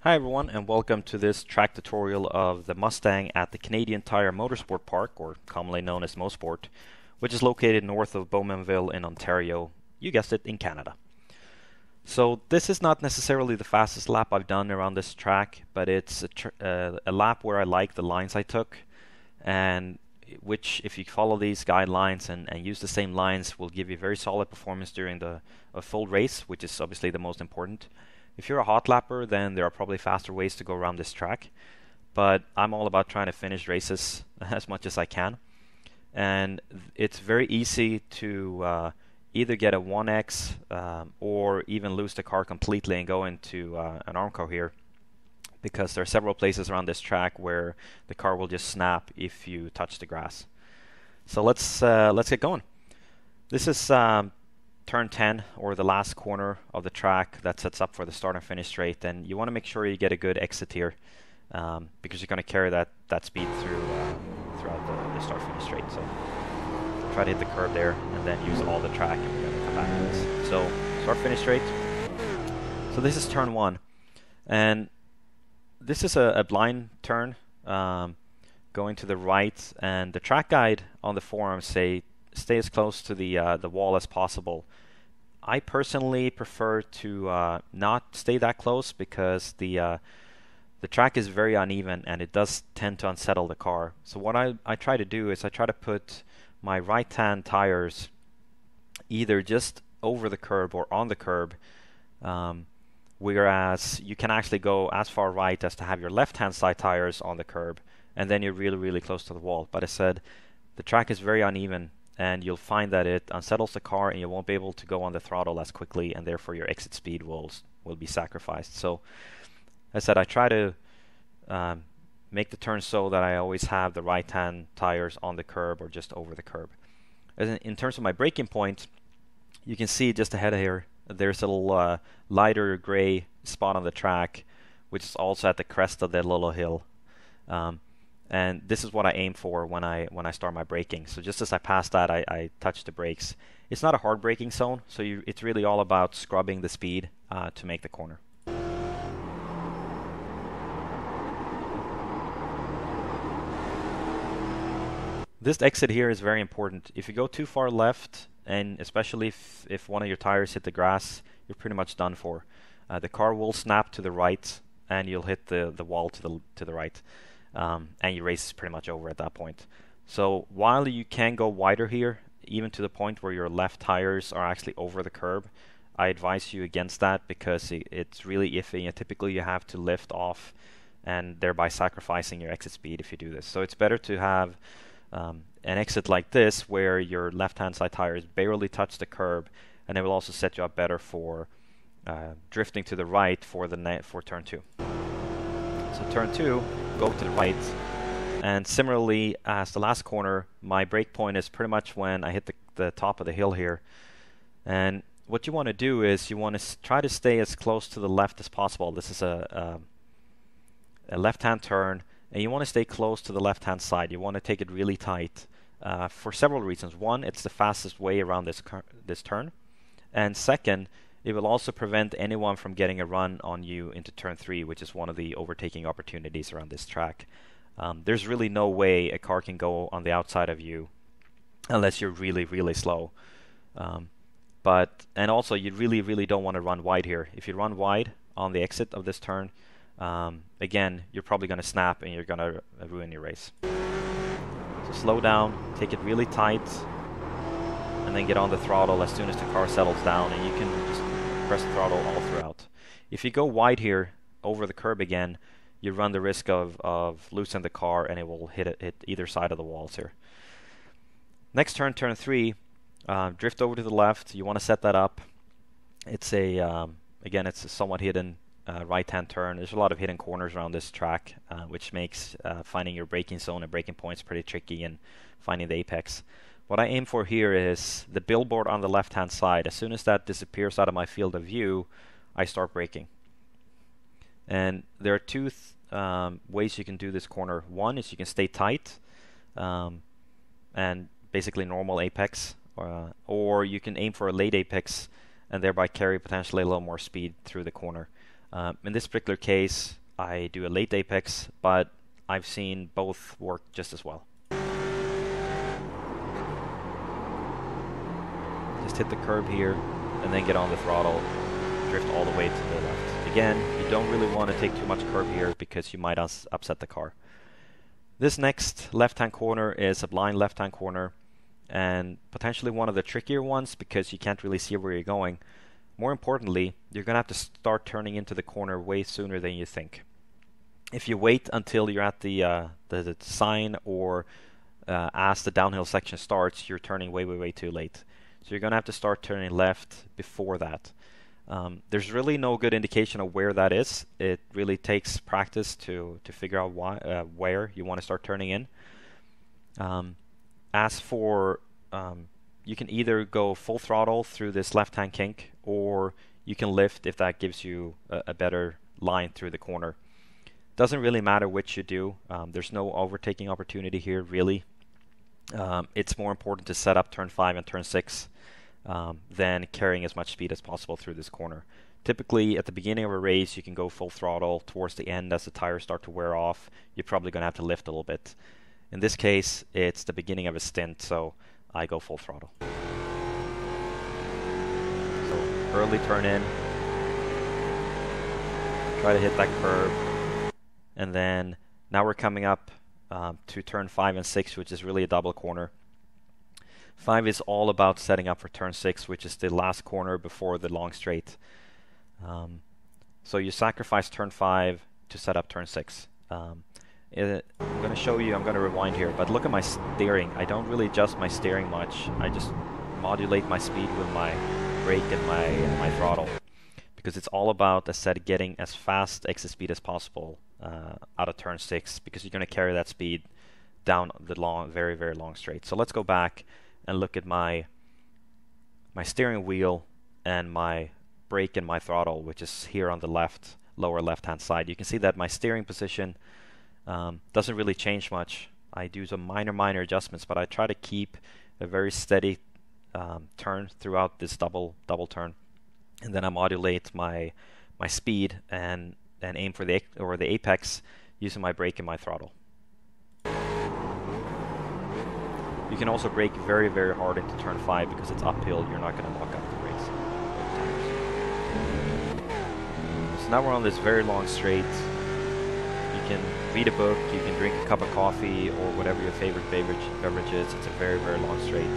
Hi everyone, and welcome to this track tutorial of the Mustang at the Canadian Tire Motorsport Park, or commonly known as Mosport, which is located north of Bowmanville in Ontario, you guessed it, in Canada. So this is not necessarily the fastest lap I've done around this track, but it's a lap where I like the lines I took, and which, if you follow these guidelines and use the same lines, will give you very solid performance during a full race, which is obviously the most important. If you're a hot lapper, then there are probably faster ways to go around this track, but I'm all about trying to finish races as much as I can. And it's very easy to either get a 1X or even lose the car completely and go into an arm car here, because there are several places around this track where the car will just snap if you touch the grass. So let's get going. This is turn 10, or the last corner of the track that sets up for the start and finish straight, and you want to make sure you get a good exit here because you're going to carry that speed throughout the start finish straight. So try to hit the curb there and then use all the track, and we're going to come back to this. So start finish straight. So this is turn 1, and this is a blind turn going to the right, and the track guide on the forums say stay as close to the wall as possible. I personally prefer to not stay that close because the track is very uneven and it does tend to unsettle the car. So what I try to do is I try to put my right-hand tires either just over the curb or on the curb, whereas you can actually go as far right as to have your left-hand side tires on the curb, and then you're really close to the wall. But I said the track is very uneven, and you'll find that it unsettles the car and you won't be able to go on the throttle as quickly, and therefore your exit speed will be sacrificed. So as I said, I try to make the turn so that I always have the right hand tires on the curb or just over the curb. In terms of my braking point, you can see just ahead of here there's a little lighter gray spot on the track, which is also at the crest of that little hill. And this is what I aim for when I start my braking. So just as I pass that, I touch the brakes. It's not a hard braking zone, so it's really all about scrubbing the speed to make the corner. This exit here is very important. If you go too far left, and especially if one of your tires hit the grass, you're pretty much done for. The car will snap to the right, and you'll hit the wall to the right. And your race is pretty much over at that point. So while you can go wider here, even to the point where your left tires are actually over the curb, I advise you against that because it's really iffy, and typically you have to lift off and thereby sacrificing your exit speed if you do this. So it's better to have an exit like this where your left-hand side tires barely touch the curb, and it will also set you up better for drifting to the right for turn 2. So turn 2, go to the right, and similarly as the last corner, my brake point is pretty much when I hit the top of the hill here. And what you want to do is you want to try to stay as close to the left as possible. This is a left-hand turn, and you want to stay close to the left-hand side. You want to take it really tight for several reasons. One, it's the fastest way around this turn, and second, it will also prevent anyone from getting a run on you into turn 3, which is one of the overtaking opportunities around this track. There's really no way a car can go on the outside of you unless you're really slow. And also you really don't want to run wide here. If you run wide on the exit of this turn, again, you're probably going to snap and you're going to ruin your race. So slow down, take it really tight, and then get on the throttle as soon as the car settles down, and you can just press the throttle all throughout. If you go wide here over the curb again, you run the risk of loosening the car, and it will hit either side of the walls here. Next turn, turn 3, drift over to the left. You want to set that up. It's again, it's a somewhat hidden right-hand turn. There's a lot of hidden corners around this track, which makes finding your braking zone and braking points pretty tricky, and finding the apex. What I aim for here is the billboard on the left-hand side. As soon as that disappears out of my field of view, I start braking. And there are two ways you can do this corner. One is you can stay tight and basically normal apex, or you can aim for a late apex and thereby carry potentially a little more speed through the corner. In this particular case, I do a late apex, but I've seen both work just as well. Just hit the curb here, and then get on the throttle, drift all the way to the left. Again, you don't really want to take too much curb here because you might upset the car. This next left-hand corner is a blind left-hand corner, and potentially one of the trickier ones because you can't really see where you're going. More importantly, you're going to have to start turning into the corner way sooner than you think. If you wait until you're at the sign or as the downhill section starts, you're turning way too late. So you're going to have to start turning left before that. There's really no good indication of where that is. It really takes practice to figure out where you want to start turning in. As for, you can either go full throttle through this left-hand kink, or you can lift if that gives you a better line through the corner. Doesn't really matter which you do. There's no overtaking opportunity here, really. It's more important to set up turn 5 and turn 6 than carrying as much speed as possible through this corner. Typically, at the beginning of a race, you can go full throttle. Towards the end, as the tires start to wear off, you're probably going to have to lift a little bit. In this case, it's the beginning of a stint, so I go full throttle. So, early turn in. Try to hit that curb. And then, now we're coming up to turn 5 and 6, which is really a double corner. 5 is all about setting up for turn 6, which is the last corner before the long straight. So you sacrifice turn 5 to set up turn 6. I'm going to show you, I'm going to rewind here, but look at my steering. I don't really adjust my steering much. I just modulate my speed with my brake and my throttle, because it's all about, as said, getting as fast exit speed as possible out of turn 6, because you're going to carry that speed down the long, very long straight. So let's go back and look at my steering wheel and my brake and my throttle, which is here on the left, lower left-hand side. You can see that my steering position doesn't really change much. I do some minor adjustments, but I try to keep a very steady turn throughout this double turn, and then I modulate my speed and aim for the apex using my brake and my throttle. You can also brake very hard into turn 5 because it's uphill. You're not going to lock up the race. So now we're on this very long straight. You can read a book, you can drink a cup of coffee or whatever your favorite beverage is. It's a very long straight.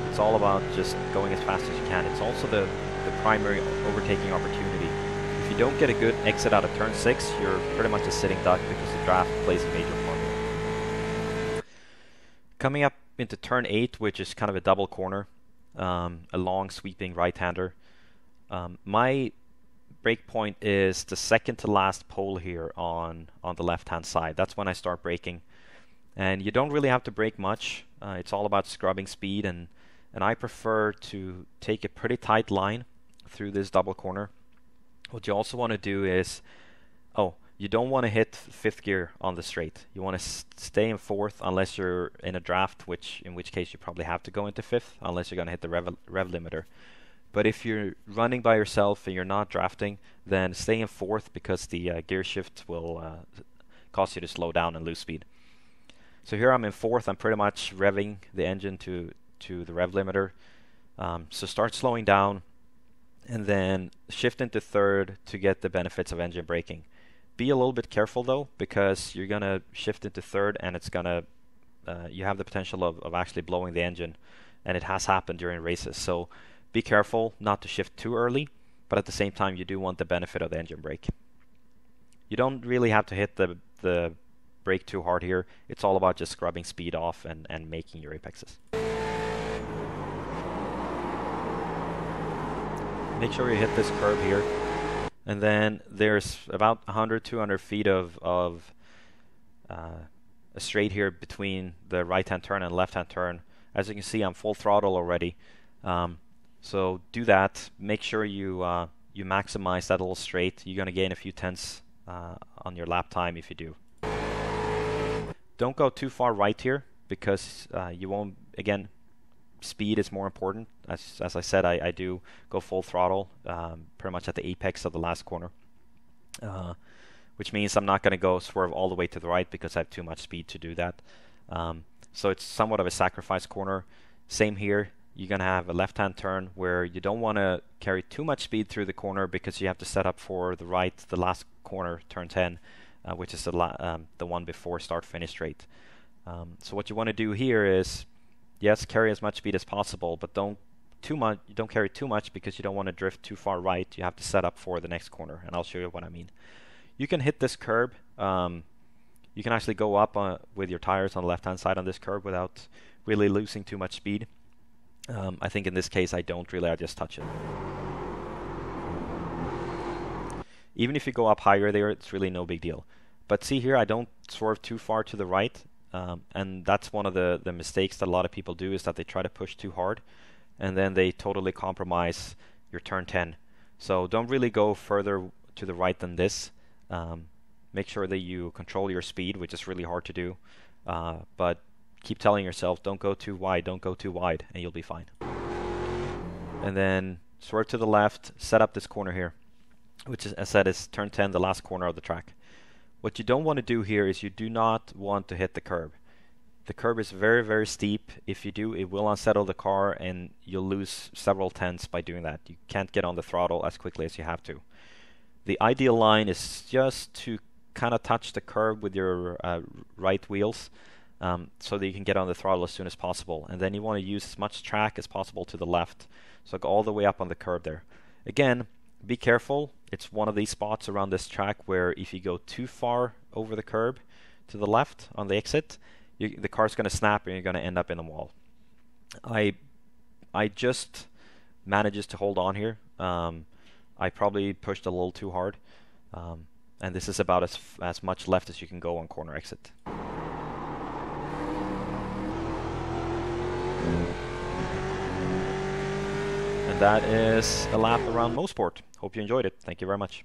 It's all about just going as fast as you can. It's also the primary overtaking opportunity. If you don't get a good exit out of turn 6, you're pretty much a sitting duck because the draft plays a major part. Coming up into turn 8, which is kind of a double corner, a long sweeping right-hander. My brake point is the second to last pole here on the left-hand side. That's when I start braking, and you don't really have to brake much. It's all about scrubbing speed, and I prefer to take a pretty tight line through this double corner. What you also want to do is, you don't want to hit 5th gear on the straight. You want to stay in 4th unless you're in a draft, in which case you probably have to go into 5th unless you're going to hit the rev limiter. But if you're running by yourself and you're not drafting, then stay in 4th because the gear shift will cause you to slow down and lose speed. So here I'm in 4th. I'm pretty much revving the engine to the rev limiter. So start slowing down and then shift into 3rd to get the benefits of engine braking. Be a little bit careful though, because you're going to shift into 3rd and it's going to you have the potential of actually blowing the engine, and it has happened during races. So be careful not to shift too early, but at the same time you do want the benefit of the engine brake. You don't really have to hit the brake too hard here. It's all about just scrubbing speed off and making your apexes. Make sure you hit this curb here. And then there's about 100-200 feet of a straight here between the right-hand turn and left-hand turn. As you can see, I'm full throttle already. So do that. Make sure you maximize that little straight. You're going to gain a few tenths on your lap time if you do. Don't go too far right here because you won't, again, speed is more important. As I said, I do go full throttle pretty much at the apex of the last corner. which means I'm not going to go swerve all the way to the right because I have too much speed to do that. So it's somewhat of a sacrifice corner. Same here. You're going to have a left-hand turn where you don't want to carry too much speed through the corner because you have to set up for the right, the last corner, turn 10, which is the one before start-finish straight. So what you want to do here is, yes, carry as much speed as possible, but don't carry too much because you don't want to drift too far right. You have to set up for the next corner, and I'll show you what I mean. You can hit this curb. You can actually go up with your tires on the left-hand side on this curb without really losing too much speed. I think in this case I don't really, I just touch it. Even if you go up higher there, it's really no big deal. But see here, I don't swerve too far to the right, and that's one of the mistakes that a lot of people do, is that they try to push too hard, and then they totally compromise your turn 10. So don't really go further to the right than this. Make sure that you control your speed, which is really hard to do, but keep telling yourself, don't go too wide, don't go too wide, and you'll be fine. And then swerve to the left, set up this corner here, which is, as I said, is turn 10, the last corner of the track. What you don't want to do here is you do not want to hit the curb. The curb is very, very steep. If you do, it will unsettle the car and you'll lose several tenths by doing that. You can't get on the throttle as quickly as you have to. The ideal line is just to kind of touch the curb with your right wheels, so that you can get on the throttle as soon as possible. And then you want to use as much track as possible to the left. So go all the way up on the curb there. Again, be careful. It's one of these spots around this track where if you go too far over the curb to the left on the exit, the car's going to snap and you're going to end up in the wall. I just manages to hold on here. I probably pushed a little too hard. And this is about as much left as you can go on corner exit. And that is a lap around Mosport. Hope you enjoyed it. Thank you very much.